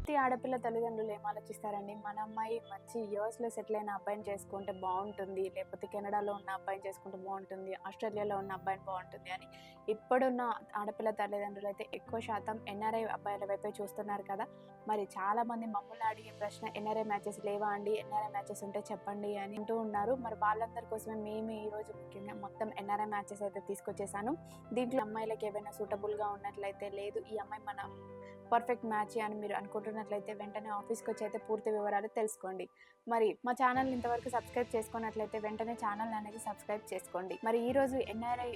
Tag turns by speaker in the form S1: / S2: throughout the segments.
S1: ప్రతి ఆడపిల్ల తల్లిదండ్రులు ఏం ఆలోచిస్తారండి, మన అమ్మాయి మంచి యూఎస్లో సెటిల్ అయిన అబ్బాయిని చేసుకుంటే బాగుంటుంది, లేకపోతే కెనడాలో ఉన్న అబ్బాయిని చేసుకుంటే బాగుంటుంది, ఆస్ట్రేలియాలో ఉన్న అబ్బాయిని బాగుంటుంది అని. ఇప్పుడున్న ఆడపిల్ల తల్లిదండ్రులు అయితే ఎక్కువ శాతం ఎన్ఆర్ఐ అబ్బాయిల వైపే చూస్తున్నారు కదా. మరి చాలామంది మమ్మల్ని అడిగే ప్రశ్న, ఎన్ఆర్ఐ మ్యాచెస్ లేవా అండి, ఎన్ఆర్ఐ మ్యాచెస్ ఉంటే చెప్పండి అని అంటూ ఉన్నారు. మరి వాళ్ళందరి కోసమే మేము ఈరోజు ముఖ్యంగా మొత్తం ఎన్ఆర్ఐ మ్యాచెస్ అయితే తీసుకొచ్చేసాను. దీంట్లో అమ్మాయిలకు ఏవైనా సూటబుల్గా ఉన్నట్లయితే, లేదు ఈ అమ్మాయి మన పర్ఫెక్ట్ మ్యాచ్ అని మీరు అనుకుంటున్నట్లయితే వెంటనే ఆఫీస్కి వచ్చి అయితే పూర్తి వివరాలు తెలుసుకోండి. మరి మా ఛానల్ ఇంతవరకు సబ్స్క్రైబ్ చేసుకున్నట్లయితే వెంటనే ఛానల్ అనేది సబ్స్క్రైబ్ చేసుకోండి. మరి ఈరోజు ఎన్ఆర్ఐ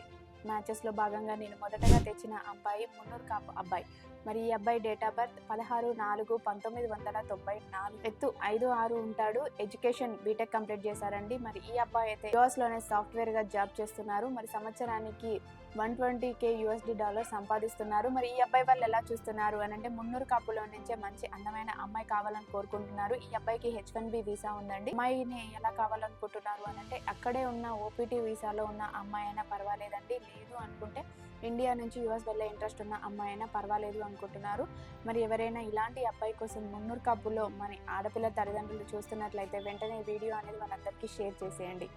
S1: మ్యాచెస్లో భాగంగా నేను మొదటగా తెచ్చిన అబ్బాయి మున్నూరు కాపు అబ్బాయి. మరి ఈ అబ్బాయి డేట్ ఆఫ్ బర్త్ 16/4/1994, ఎత్తు 5'6" ఉంటాడు. ఎడ్యుకేషన్ బీటెక్ కంప్లీట్ చేశారండి. మరి ఈ అబ్బాయి అయితే యూఎస్లోనే సాఫ్ట్వేర్గా జాబ్ చేస్తున్నారు. మరి సంవత్సరానికి $120,000 సంపాదిస్తున్నారు. మరి ఈ అబ్బాయి వాళ్ళు ఎలా చూస్తున్నారు అని అంటే, మున్నూరు కాపులో నుంచే మంచి అందమైన అమ్మాయి కావాలని కోరుకుంటున్నారు. ఈ అబ్బాయికి H1B వీసా ఉందండి. అమ్మాయిని ఎలా కావాలనుకుంటున్నారు అని అంటే, అక్కడే ఉన్న OPT వీసాలో ఉన్న అమ్మాయి అయినా పర్వాలేదండి, లేదు అనుకుంటే ఇండియా నుంచి యూఎస్ వెళ్ళే ఇంట్రెస్ట్ ఉన్న అమ్మాయి అయినా పర్వాలేదు అనుకుంటున్నారు. మరి ఎవరైనా ఇలాంటి అబ్బాయి కోసం మున్నూరు కాపులో మన ఆడపిల్ల తల్లిదండ్రులు చూస్తున్నట్లయితే వెంటనే వీడియో అనేది వాళ్ళందరికీ షేర్ చేసేయండి.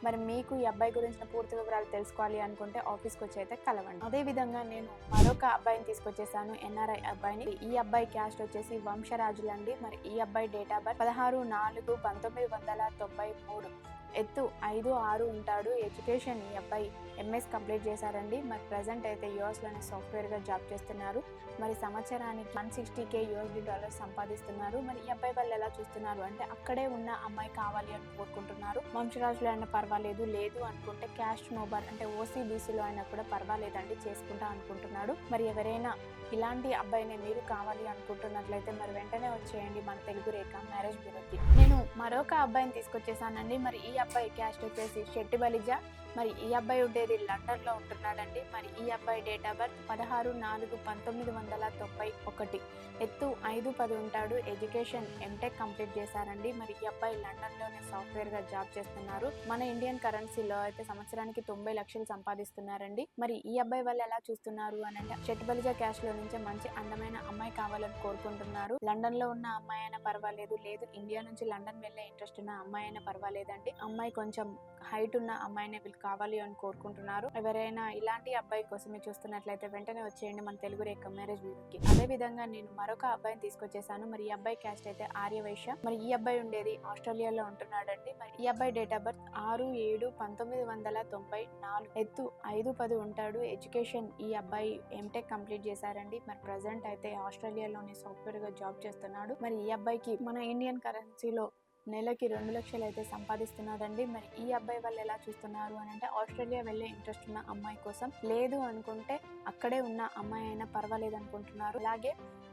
S1: మరి మీకు ఈ అబ్బాయి గురించిన పూర్తి వివరాలు తెలుసుకోవాలి అనుకుంటే ఆఫీస్కి వచ్చి అయితే కలవండి. అదేవిధంగా నేను మరొక అబ్బాయిని తీసుకొచ్చేసాను, ఎన్ఆర్ఐ అబ్బాయిని. ఈ అబ్బాయి క్యాస్ట్ వచ్చేసి వంశరాజులు అండి. మరి ఈ అబ్బాయి డేట్ ఆఫ్ బర్త్ 16/4/1993, ఎత్తు 5'6" ఉంటాడు. ఎడ్యుకేషన్ ఈ అబ్బాయి MS కంప్లీట్ చేశారండి. మరి ప్రజెంట్ అయితే యూఎస్లోనే సాఫ్ట్వేర్గా జాబ్ చేస్తున్నారు. మరి సంవత్సరానికి $160,000 సంపాదిస్తున్నారు. మరి ఈ అబ్బాయి వాళ్ళు ఎలా చూస్తున్నారు అంటే, అక్కడే ఉన్న అమ్మాయి కావాలి అని కోరుకుంటున్నారు. వంశరాజులో అయినా పర్వాలేదు, లేదు అనుకుంటే క్యాస్ట్ నోబార్ అంటే OCBCలో అయినా కూడా పర్వాలేదండి, చేసుకుంటా అనుకుంటున్నాడు. మరి ఎవరైనా ఇలాంటి అబ్బాయిని మీరు కావాలి అనుకుంటున్నట్లయితే మరి వెంటనే వచ్చేయండి మన తెలుగు రేఖ మ్యారేజ్ బ్యూరోకి. నేను మరొక అబ్బాయిని తీసుకొచ్చేసానండి. మరి ఈ అబ్బాయి క్యాస్ట్ వచ్చేసి శెట్టి బలిజ. మరి ఈ అబ్బాయి ఉండేది లండన్లో ఉంటున్నాడండి. మరి ఈ అబ్బాయి డేట్ ఆఫ్ బర్త్ 16/4/1991, ఎత్తు 5'10" ఉంటాడు. ఎడ్యుకేషన్ MTech కంప్లీట్ చేశారండి. మరి ఈ అబ్బాయి లండన్లోనే సాఫ్ట్వేర్గా జాబ్ చేస్తున్నారు. మన ఇండియన్ కరెన్సీలో అయితే సంవత్సరానికి 90 లక్షలు సంపాదిస్తున్నారండి. మరి ఈ అబ్బాయి వాళ్ళు ఎలా చూస్తున్నారు అని అంటే, శెట్టి బలిజ క్యాస్ట్లో నుంచే మంచి అందమైన అమ్మాయి కావాలని కోరుకుంటున్నారు. లండన్లో ఉన్న అమ్మాయి అయినా పర్వాలేదు, లేదు ఇండియా నుంచి లండన్ వెళ్ళే ఇంట్రెస్ట్ ఉన్న అమ్మాయి అయినా పర్వాలేదండి, అమ్మాయి కొంచెం హైట్ ఉన్న అమ్మాయినే వీళ్ళు కావాలి అని కోరుకుంటున్నారు. ఎవరైనా ఇలాంటి అబ్బాయి కోసమే చూస్తున్నట్లయితే వెంటనే వచ్చేయండి మన తెలుగు రేఖ మ్యారేజ్ బ్యూరోకి. అదే విధంగా నేను మరొక అబ్బాయిని తీసుకొచ్చేసాను. మరి ఈ అబ్బాయి క్యాస్ట్ అయితే ఆర్యవైశ్య. మరి ఈ అబ్బాయి ఉండేది ఆస్ట్రేలియాలో ఉంటున్నాడండి. మరి ఈ అబ్బాయి డేట్ ఆఫ్ బర్త్ 6/7/1994, ఎత్తు 5'10" ఉంటాడు. ఎడ్యుకేషన్ ఈ అబ్బాయి MTech కంప్లీట్ చేశారండి. మరి ప్రజెంట్ అయితే ఆస్ట్రేలియాలోనే సాఫ్ట్వేర్ గా జాబ్ చేస్తున్నాడు. మరి ఈ అబ్బాయికి మన ఇండియన్ కరెన్సీలో నెలకి 2 లక్షలు అయితే సంపాదిస్తున్నాడండి. మరి ఈ అబ్బాయి వాళ్ళు ఎలా చూస్తున్నారు అని అంటే, ఆస్ట్రేలియా వెళ్ళే ఇంట్రెస్ట్ ఉన్న అమ్మాయి కోసం, లేదు అనుకుంటే అక్కడే ఉన్న అమ్మాయి అయినా పర్వాలేదు అనుకుంటున్నారు. అలాగే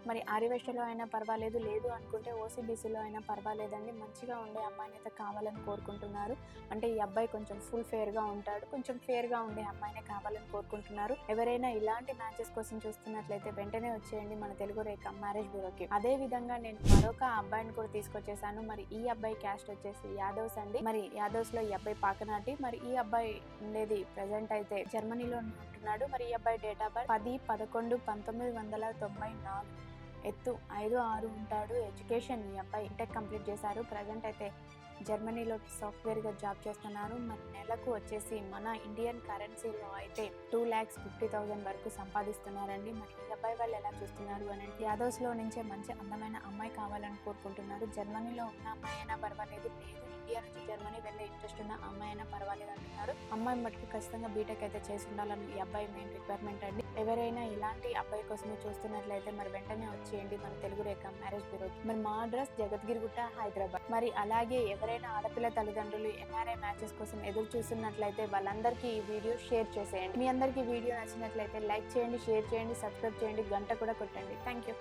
S1: మరి ఆర్యవేశ్యలో అయినా పర్వాలేదు, లేదు అనుకుంటే OCBCలో అయినా పర్వాలేదండి, మంచిగా ఉండే అమ్మాయిని అయితే కావాలని కోరుకుంటున్నారు. అంటే ఈ అబ్బాయి కొంచెం ఫుల్ ఫేర్గా ఉంటాడు, కొంచెం ఫేర్గా ఉండే అమ్మాయినే కావాలని కోరుకుంటున్నారు. ఎవరైనా ఇలాంటి మ్యాచెస్ కోసం చూస్తున్నట్లయితే వెంటనే వచ్చేయండి మన తెలుగు రేఖ మ్యారేజ్ బ్యూరోకి. అదే విధంగా నేను మరొక అబ్బాయిని కూడా తీసుకొచ్చేసాను. మరి ఈ అబ్బాయి క్యాస్ట్ వచ్చేసి యాదవ్స్ అండి. మరి యాదవ్స్ లో ఈ అబ్బాయి పాకనాటి. మరి ఈ అబ్బాయి ఉండేది ప్రెసెంట్ అయితే జర్మనీలో ఉంటున్నాడు. మరి ఈ అబ్బాయి డేట్ ఆఫ్ బర్త్ 10/11/1994, ఎత్తు 5'6" ఉంటాడు. ఎడ్యుకేషన్ ఈ అబ్బాయి MTech కంప్లీట్ చేశారు. ప్రజెంట్ అయితే జర్మనీలో సాఫ్ట్వేర్గా జాబ్ చేస్తున్నారు. మరి నెలకు వచ్చేసి మన ఇండియన్ కరెన్సీలో అయితే 2,50,000 వరకు సంపాదిస్తున్నారండి. మరి ఈ అబ్బాయి వాళ్ళు ఎలా చూస్తున్నారు అని అంటే, యాదవ్స్లో నుంచే మంచి అందమైన అమ్మాయి కావాలని కోరుకుంటున్నారు. జర్మనీలో ఉన్న అమ్మాయి అయినా పర్వాలేదు, లేదు ఇండియా నుంచి జర్మనీ వెళ్ళే ఇంట్రెస్ట్ ఉన్న అమ్మాయి అయినా పర్వాలేదు అంటున్నారు. అమ్మాయి మటుకు ఖచ్చితంగా బీటెక్ అయితే చేసి ఉండాలని ఈ అబ్బాయి మెయిన్ రిక్వైర్మెంట్ అండి. ఎవరైనా ఇలాంటి అబ్బాయి కోసమే చూస్తున్నట్లయితే మరి వెంటనే వచ్చేయండి మన తెలుగు రేఖ మ్యారేజ్ బ్యూరోకి. మరి మా అడ్రస్ జగద్గిరిగుట్ట, హైదరాబాద్. మరి అలాగే ఎవరైనా ఆడపిల్ల తల్లిదండ్రులు ఎన్ఆర్ఐ మ్యాచెస్ కోసం ఎదురు చూస్తున్నట్లయితే వాళ్ళందరికీ ఈ వీడియో షేర్ చేసేయండి. మీ అందరికీ వీడియో నచ్చినట్లయితే లైక్ చేయండి, షేర్ చేయండి, సబ్స్క్రైబ్ చేయండి, గంట కూడా కొట్టండి. Thank you.